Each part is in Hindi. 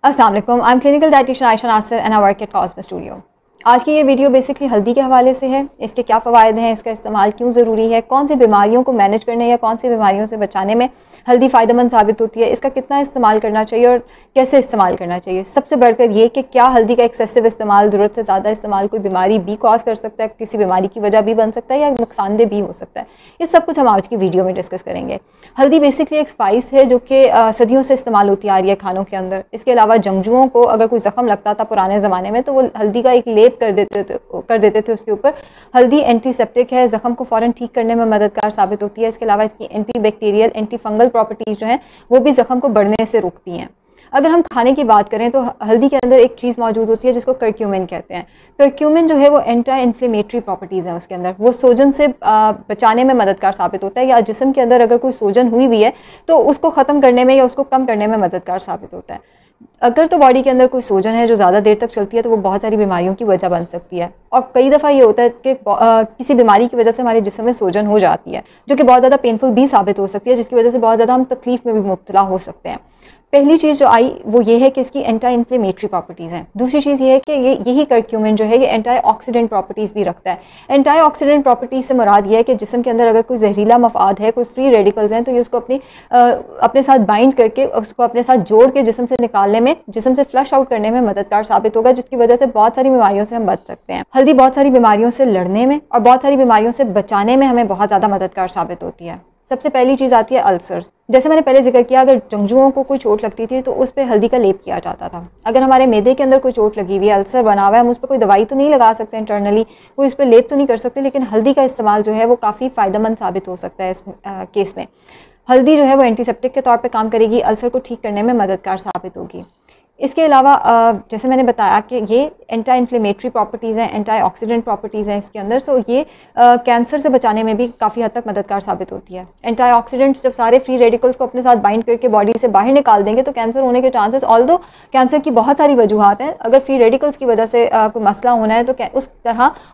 अस्सलाम वालेकुम, I am clinical dietitian Ayesha Nasir and I work at Cosme studio. आज की ये वीडियो बेसिकली हल्दी के हवाले से है। इसके क्या फ़वाइद हैं, इसका इस्तेमाल क्यों ज़रूरी है, कौन सी बीमारियों को मैनेज करने या कौन सी बीमारियों से बचाने में हल्दी फ़ायदेमंद साबित होती है, इसका कितना इस्तेमाल करना चाहिए और कैसे इस्तेमाल करना चाहिए। सबसे बढ़कर ये कि क्या हल्दी का एक्सेसिव इस्तेमाल, ज़रूरत से ज़्यादा इस्तेमाल कोई बीमारी भी कॉज कर सकता है, किसी बीमारी की वजह भी बन सकता है या नुकसानदेह भी हो सकता है। ये सब कुछ हम आज की वीडियो में डिस्कस करेंगे। हल्दी बेसिकली एक स्पाइस है जो कि सदियों से इस्तेमाल होती आ रही है खानों के अंदर। इसके अलावा जंगजुओं को अगर कोई ज़ख्म लगता था पुराने ज़माने में तो वो हल्दी का एक लेप कर देते थे उसके ऊपर। हल्दी एंटीसेप्टिक है, ज़ख्म को फ़ौरन ठीक करने में मददगार साबित होती है। इसके अलावा इसकी anti bacterial, anti fungal properties जो हैं वो भी ज़ख्म को बढ़ने से रोकती हैं। अगर हम खाने की बात करें तो हल्दी के अंदर एक चीज़ मौजूद होती है जिसको करक्यूमिन कहते हैं। करक्यूमिन जो है वो एंटी इन्फ्लेमेटरी प्रॉपर्टीज़ हैं उसके अंदर, वो सोजन से बचाने में मददगार साबित होता है, या जिस्म के अंदर अगर कोई सोजन हुई हुई है तो उसको ख़त्म करने में या उसको कम करने में मददगार साबित होता है। अगर तो बॉडी के अंदर कोई सोजन है जो ज़्यादा देर तक चलती है तो वो बहुत सारी बीमारियों की वजह बन सकती है। और कई दफ़ा ये होता है कि किसी बीमारी की वजह से हमारे जिस्म में सोजन हो जाती है जो कि बहुत ज़्यादा पेनफुल भी साबित हो सकती है, जिसकी वजह से बहुत ज़्यादा हम तकलीफ़ में भी मुब्तला हो सकते हैं। पहली चीज़ जो आई वो ये है कि इसकी एंटी इन्फ्लेमेटरी प्रॉपर्टीज़ हैं। दूसरी चीज़ ये है कि यही करक्यूमिन जो है ये एंटी ऑक्सीडेंट प्रॉपर्टीज़ भी रखता है। एंटी ऑक्सीडेंट प्रॉपर्टीज़ से मुराद ये है कि जिस्म के अंदर अगर कोई जहरीला मफ़ाद है, कोई फ्री रेडिकल्स हैं, तो ये उसको अपने साथ बाइंड करके उसको अपने साथ जोड़ के जिस्म से निकालने में, जिस्म से फ्लश आउट करने में मददगार साबित होगा, जिसकी वजह से बहुत सारी बीमारियों से हम बच सकते हैं। हल्दी बहुत सारी बीमारियों से लड़ने में और बहुत सारी बीमारियों से बचाने में हमें बहुत ज़्यादा मददगार साबित होती है। सबसे पहली चीज़ आती है अल्सर्स। जैसे मैंने पहले जिक्र किया, अगर जंगजुओं को कोई चोट लगती थी तो उस पर हल्दी का लेप किया जाता था। अगर हमारे मैदे के अंदर कोई चोट लगी हुई है, अल्सर बना हुआ है, हम उस पर कोई दवाई तो नहीं लगा सकते इंटरनली, कोई उस पर लेप तो नहीं कर सकते, लेकिन हल्दी का इस्तेमाल जो है वो काफ़ी फ़ायदेमंद साबित हो सकता है इस केस में। हल्दी जो है वो एंटीसेप्टिक के तौर पे काम करेगी, अल्सर को ठीक करने में मददगार साबित होगी। इसके अलावा जैसे मैंने बताया कि ये एंटी इन्फ्लेमेटरी प्रॉपर्टीज़ हैं, एंटी ऑक्सीडेंट प्रॉपर्टीज़ हैं इसके अंदर, सो ये कैंसर से बचाने में भी काफ़ी हद तक मददगार साबित होती है। एंटी ऑक्सीडेंट्स जब सारे फ्री रेडिकल्स को अपने साथ बाइंड करके बॉडी से बाहर निकाल देंगे तो कैंसर होने के चांसेस, ऑल्दो कैंसर की बहुत सारी वजूहात हैं, अगर फ्री रेडिकल्स की वजह से कोई मसला होना है तो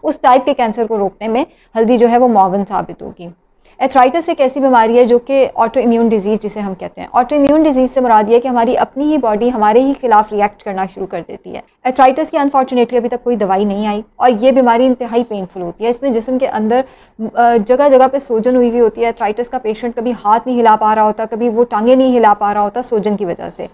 उस टाइप के कैंसर को रोकने में हल्दी जो है वो मुआवन साबित होगी। एथराइटिस एक ऐसी बीमारी है जो कि ऑटो इम्यून डिजीज़ जिसे हम कहते हैं। ऑटो इम्यून डिजीज़ से मुराद ये है कि हमारी अपनी ही बॉडी हमारे ही खिलाफ रिएक्ट करना शुरू कर देती है। एथराइटिस की अनफॉर्चुनेटली अभी तक कोई दवाई नहीं आई और ये बीमारी इंतहाई पेनफुल होती है। इसमें जिस्म के अंदर जगह जगह पे सोजन हुई होती है। एथराइटिस का पेशेंट कभी हाथ नहीं हिला पा रहा होता, कभी वो टांगे नहीं हिला पा रहा होता सोजन की वजह से।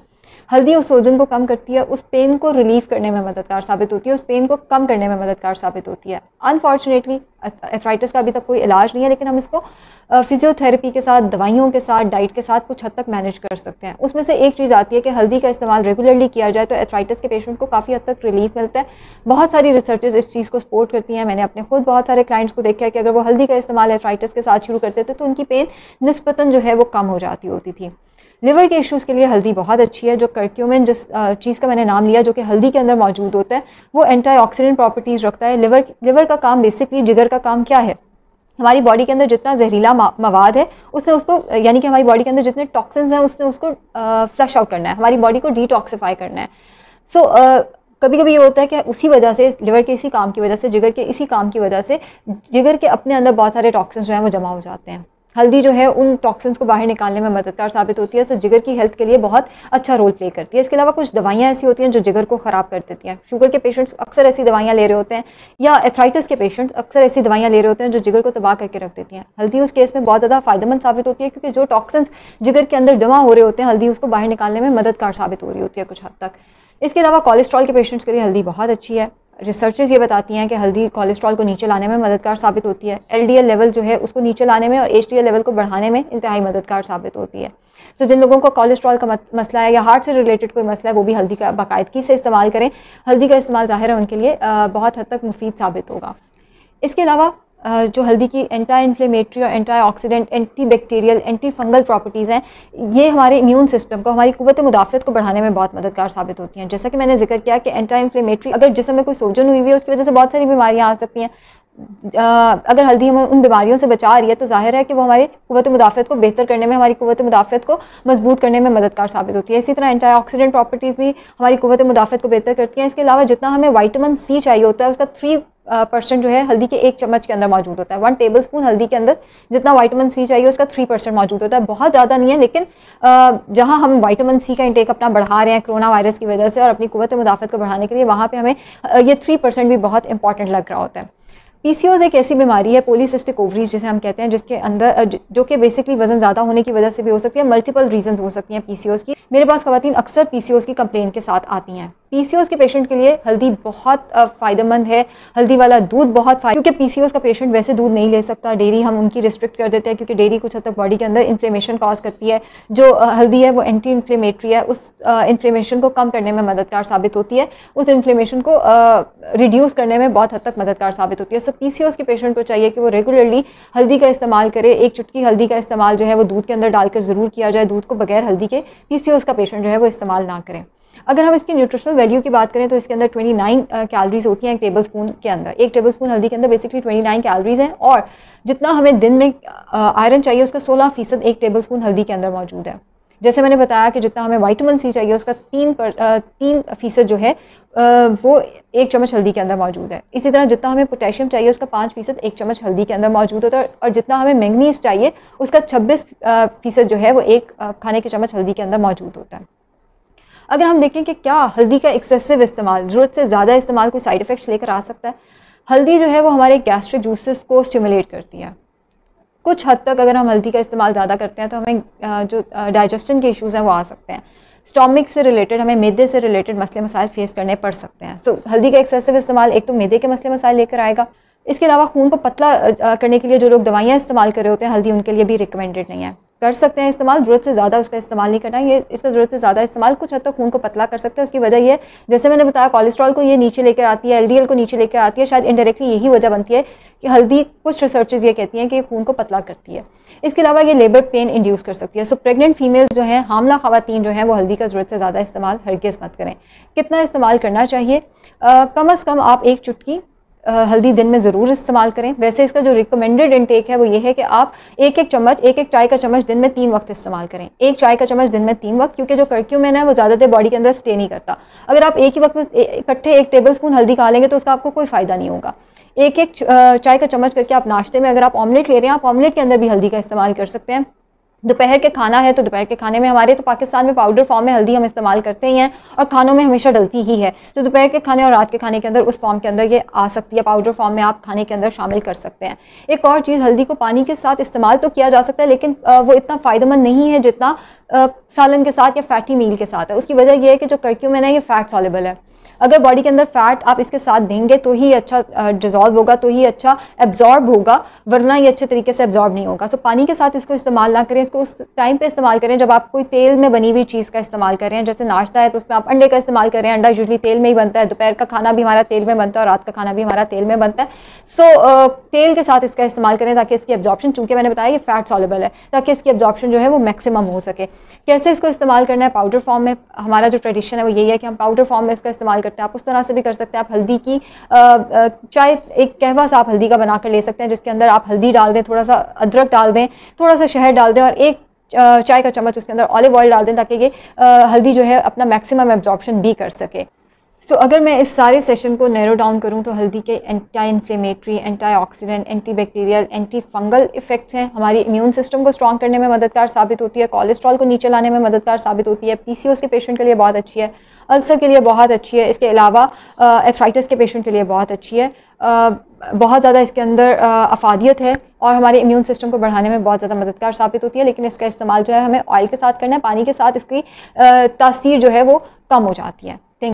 हल्दी उस सोजन को कम करती है, उस पेन को रिलीव करने में मददगार साबित होती है, उस पेन को कम करने में मददगार साबित होती है। अनफॉर्चुनेटली एथराइटिस का अभी तक कोई इलाज नहीं है, लेकिन हम इसको फिजियोथेरेपी के साथ, दवाइयों के साथ, डाइट के साथ कुछ हद तक मैनेज कर सकते हैं। उसमें से एक चीज़ आती है कि हल्दी का इस्तेमाल रेगुलरली किया जाए तो एथराइटिस के पेशेंट को काफ़ी हद तक रिलीफ मिलता है। बहुत सारी रिसर्चेस इस चीज़ को सपोर्ट करती हैं। मैंने अपने खुद बहुत सारे क्लाइंट्स को देखा है कि अगर वो हल्दी का इस्तेमाल एथराइटिस के साथ शुरू करते थे तो उनकी पेन निस्बतन जो है वो कम हो जाती होती थी। लिवर के इश्यूज़ के लिए हल्दी बहुत अच्छी है। जो करक्यूमिन जिस चीज़ का मैंने नाम लिया जो कि हल्दी के अंदर मौजूद होता है वो एंटी ऑक्सीडेंट प्रॉपर्टीज़ रखता है। लिवर का काम बेसिकली, जिगर का काम क्या है, हमारी बॉडी के अंदर जितना जहरीला मवाद है उससे उसको, यानी कि हमारी बॉडी के अंदर जितने टॉक्सिन्स हैं उसने उसको फ्लश आउट करना है, हमारी बॉडी को डिटॉक्सिफाई करना है। सो कभी कभी ये होता है कि उसी वजह से, लिवर के इसी काम की वजह से, जिगर के इसी काम की वजह से जिगर के अपने अंदर बहुत सारे टॉक्सिन्स जो हैं वो जमा हो जाते हैं। हल्दी जो है उन टॉक्सिन्स को बाहर निकालने में मददगार साबित होती है, तो जिगर की हेल्थ के लिए बहुत अच्छा रोल प्ले करती है। इसके अलावा कुछ दवाइयाँ ऐसी होती हैं जो जिगर को ख़राब कर देती हैं। शुगर के पेशेंट्स अक्सर ऐसी दवाइयाँ ले रहे होते हैं, या एथराइटिस के पेशेंट्स अक्सर ऐसी दवाइयाँ ले रहे होते हैं जो जिगर को तबाह करके रख देती हैं। हल्दी उस केस में बहुत ज़्यादा फ़ायदेमंद साबित होती है, क्योंकि जो टॉक्सिन्स जिगर के अंदर जमा हो रहे होते हैं हल्दी उसको बाहर निकालने में मददगार साबित हो रही होती है कुछ हद तक। इसके अलावा कोलेस्ट्रॉल के पेशेंट्स के लिए हल्दी बहुत अच्छी है। रिसर्चेस ये बताती हैं कि हल्दी कोलेस्ट्रॉल को नीचे लाने में मददगार साबित होती है। एलडीएल लेवल जो है उसको नीचे लाने में और एचडीएल लेवल को बढ़ाने में इंतहाई मददगार साबित होती है। सो जिन लोगों को कोलेस्ट्रॉल का मसला है या हार्ट से रिलेटेड कोई मसला है वो भी हल्दी का बाकायदगी से इस्तेमाल करें। हल्दी का इस्तेमाल ज़ाहिर है उनके लिए बहुत हद तक मुफीद साबित होगा। इसके अलावा जो हल्दी की एंटी इन्फ्लेमेटरी और anti oxidant, anti bacterial, anti fungal properties हैं, ये हमारे इम्यून सिस्टम को, हमारी कुव्वत मुदाफ़त को बढ़ाने में बहुत मददगार साबित होती हैं। जैसा कि मैंने जिक्र किया कि एंटी इन्फ्लेमेटरी, अगर जिस्म में कोई सोजन हुई हुई है उसकी वजह से बहुत सारी बीमारियाँ आ सकती हैं। अगर हल्दी हमें उन बीमारियों से बचा रही है तो जाहिर है कि वो हमारी कुव्वत मुदाफ़त को बेहतर करने में, हमारी कुव्वत मुदाफ़त को मजबूत करने में मददगार साबित होती है। इसी तरह एंटी ऑक्सीडेंट प्रॉपर्टीज़ भी हमारी कुव्वत मुदाफ़त को बेहतर करती हैं। इसके अलावा जितना हमें विटामिन सी चाहिए होता है उसका % जो है हल्दी के 1 चम्मच के अंदर मौजूद होता है। 1 टेबलस्पून हल्दी के अंदर जितना विटामिन सी चाहिए उसका 3% मौजूद होता है। बहुत ज़्यादा नहीं है, लेकिन जहाँ हम विटामिन सी का इंटेक अपना बढ़ा रहे हैं कोरोना वायरस की वजह से और अपनी कुव्वत मुदाफ़त को बढ़ाने के लिए, वहाँ पे हमें ये 3% भी बहुत इंपॉर्टेंट लग रहा होता है। पीसीओएस एक ऐसी बीमारी है, पॉलीसिस्टिक ओवरीज जिसे हम कहते हैं, जिसके अंदर जो कि बेसिकली वजन ज़्यादा होने की वजह से भी हो सकती है। मल्टीपल रीजंस हो सकती हैं पीसीओएस की। मेरे पास ख़वातीन अक्सर पीसीओएस की कंप्लेन के साथ आती हैं। पीसीओएस के पेशेंट के लिए हल्दी बहुत फ़ायदेमंद है, हल्दी वाला दूध बहुत क्योंकि पीसीओएस का पेशेंट वैसे दूध नहीं ले सकता, डेयरी हम उनकी रिस्ट्रिक्ट कर देते हैं क्योंकि डेयरी कुछ हद तक बॉडी के अंदर इन्फ्लेमेशन कॉज करती है। जो हल्दी है वो एंटी इन्फ्लेमेटरी है, उस इन्फ्लेमेशन को कम करने में मददगार साबित होती है, उस इन्फ्लेमेशन को रिड्यूस करने में बहुत हद तक मददगार साबित होती है। सो पीसीओएस के पेशेंट को चाहिए कि वो रेगुलरली हल्दी का इस्तेमाल करे। 1 चुटकी हल्दी का इस्तेमाल जो है वो दूध के अंदर डालकर ज़रूर किया जाए। दूध को बगैर हल्दी के पीसीओएस का पेशेंट जो है वो इस्तेमाल ना करें। अगर हम इसकी न्यूट्रिशनल वैल्यू की बात करें तो इसके अंदर 29 कैलोरीज होती हैं 1 टेबलस्पून के अंदर। 1 टेबलस्पून हल्दी के अंदर बेसिकली 29 कैलोरीज हैं और जितना हमें दिन में आयरन चाहिए उसका 16% 1 टेबलस्पून हल्दी के अंदर मौजूद है। जैसे मैंने बताया कि जितना हमें विटामिन सी चाहिए उसका 3% जो है वो 1 चम्मच हल्दी के अंदर मौजूद है। इसी तरह जितना हमें पोटेशियम चाहिए उसका 5% 1 चम्मच हल्दी के अंदर मौजूद होता है और जितना हमें मैंगनीज चाहिए उसका 26% जो है वो 1 खाने के चम्मच हल्दी के अंदर मौजूद होता है। अगर हम देखें कि क्या हल्दी का एक्सेसिव इस्तेमाल, ज़रूरत से ज़्यादा इस्तेमाल कोई साइड इफ़ेक्ट्स लेकर आ सकता है? हल्दी जो है वो हमारे गैस्ट्रिक जूसेस को स्टिमुलेट करती है। कुछ हद तक अगर हम हल्दी का इस्तेमाल ज़्यादा करते हैं तो हमें जो डाइजेशन के इश्यूज़ हैं वो आ सकते हैं। स्टोमिक से रिलेटेड, हमें मैदे से रिलेटेड मसले मसाइल फेस करने पड़ सकते हैं। सो हल्दी का एक्सेसिव इस्तेमाल एक तो मैदे के मसले मसाइल लेकर आएगा। इसके अलावा खून को पतला करने के लिए जो लोग दवाइयाँ इस्तेमाल कर रहे होते हैं, हल्दी उनके लिए भी रिकमेंडेड नहीं है। कर सकते हैं इस्तेमाल, ज़रूरत से ज़्यादा उसका इस्तेमाल नहीं करना है। ये इसका ज़रूरत से ज़्यादा इस्तेमाल कुछ हद तक खून को पतला कर सकते हैं। उसकी वजह ये, जैसे मैंने बताया, कोलेस्ट्रॉल को ये नीचे लेकर आती है, एलडीएल को नीचे लेकर आती है। शायद इनडायरेक्टली यही वजह बनती है कि हल्दी, कुछ रिसर्चेज ये कहती हैं कि खून को पतला करती है। इसके अलावा ये लेबर पेन इंड्यूस कर सकती है। सो प्रेग्नेंट फीमेल्स जो हैं, हामला ख़वातीन जो हैं, वो हल्दी का ज़रूरत से ज़्यादा इस्तेमाल हरगिज़ मत करें। कितना इस्तेमाल करना चाहिए? कम अज़ कम आप 1 चुटकी हल्दी दिन में ज़रूर इस्तेमाल करें। वैसे इसका जो रिकमेंडेड इनटेक है वो ये है कि आप 1-1 चम्मच, 1-1 चाय का चम्मच दिन में 3 वक्त इस्तेमाल करें। 1 चाय का चम्मच दिन में 3 वक्त, क्योंकि जो कर्क्यूमिन है वो ज़्यादा देर बॉडी के अंदर स्टे नहीं करता। अगर आप एक ही वक्त में इकट्ठे 1 टेबलस्पून हल्दी खा लेंगे तो उसका आपको कोई फ़ायदा नहीं होगा। 1-1 चाय का चम्मच करके आप नाश्ते में, अगर आप ऑमलेट ले रहे हैं, आप ऑमलेट के अंदर भी हल्दी का इस्तेमाल कर सकते हैं। दोपहर के खाना है तो दोपहर के खाने में, हमारे तो पाकिस्तान में पाउडर फॉर्म में हल्दी हम इस्तेमाल करते ही हैं और खानों में हमेशा डलती ही है। तो दोपहर के खाने और रात के खाने के अंदर उस फॉर्म के अंदर ये आ सकती है, पाउडर फॉर्म में आप खाने के अंदर शामिल कर सकते हैं। एक और चीज़, हल्दी को पानी के साथ इस्तेमाल तो किया जा सकता है, लेकिन वो इतना फ़ायदेमंद नहीं है जितना सालन के साथ या फैटी मील के साथ है। उसकी वजह यह है कि जो कर्क्यूमिन है ये फ़ैट सॉल्युबल है। अगर बॉडी के अंदर फैट आप इसके साथ देंगे तो ही अच्छा डिज़ोल्व होगा, तो ही अच्छा एब्जॉर्ब होगा, वरना ये अच्छे तरीके से एब्जॉर्ब नहीं होगा। सो पानी के साथ इसको इस्तेमाल ना करें। इसको उस टाइम पे इस्तेमाल करें जब आप कोई तेल में बनी हुई चीज़ का इस्तेमाल कर रहे हैं। जैसे नाश्ता है तो उसमें आप अंडे का इस्तेमाल करें, अंडा यूजली तेल में ही बनता है। दोपहर का खाना भी हमारा तेल में बनता है और रात का खाना भी हमारा तेल में बनता है। सो तेल के साथ इसका इस्तेमाल करें ताकि इसकी एब्जॉर्प्शन, चूँकि मैंने बताया ये फैट सॉल्युबल है, ताकि इसकी एब्जॉर्प्शन जो है वो मैक्सिमम हो सके। कैसे इसको इस्तेमाल करना है? पाउडर फॉर्म में हमारा जो ट्रेडिशन है वो यही है कि हम पाउडर फॉर्म में इसका इस्तेमाल करते हैं। आप उस तरह से भी कर सकते हैं। आप हल्दी की चाय, एक कहवा सा आप हल्दी का बनाकर ले सकते हैं, जिसके अंदर आप हल्दी डाल दें, थोड़ा सा अदरक डाल दें, थोड़ा सा शहद डाल दें और 1 चाय का चम्मच उसके अंदर ऑलिव ऑयल डाल दें, ताकि ये हल्दी जो है अपना मैक्सिमम एब्जॉर्प्शन भी कर सके। तो अगर मैं इस सारे सेशन को नैरो डाउन करूं तो हल्दी के anti inflammatory, antioxidant, anti bacterial, anti fungal effects हैं। हमारी इम्यून सिस्टम को स्ट्रॉन्ग करने में मददगार साबित होती है, कोलेस्ट्रॉल को नीचे लाने में मददगार साबित होती है, पीसीओएस के पेशेंट के लिए बहुत अच्छी है, अल्सर के लिए बहुत अच्छी है, इसके अलावा एथराइटिस के पेशेंट के लिए बहुत अच्छी है। बहुत ज़्यादा इसके अंदर अफादियत है और हमारे इम्यून सिस्टम को बढ़ाने में बहुत ज़्यादा मददगार साबित होती है। लेकिन इसका इस्तेमाल जो है हमें ऑयल के साथ करना है, पानी के साथ इसकी तासीर जो है वो कम हो जाती है।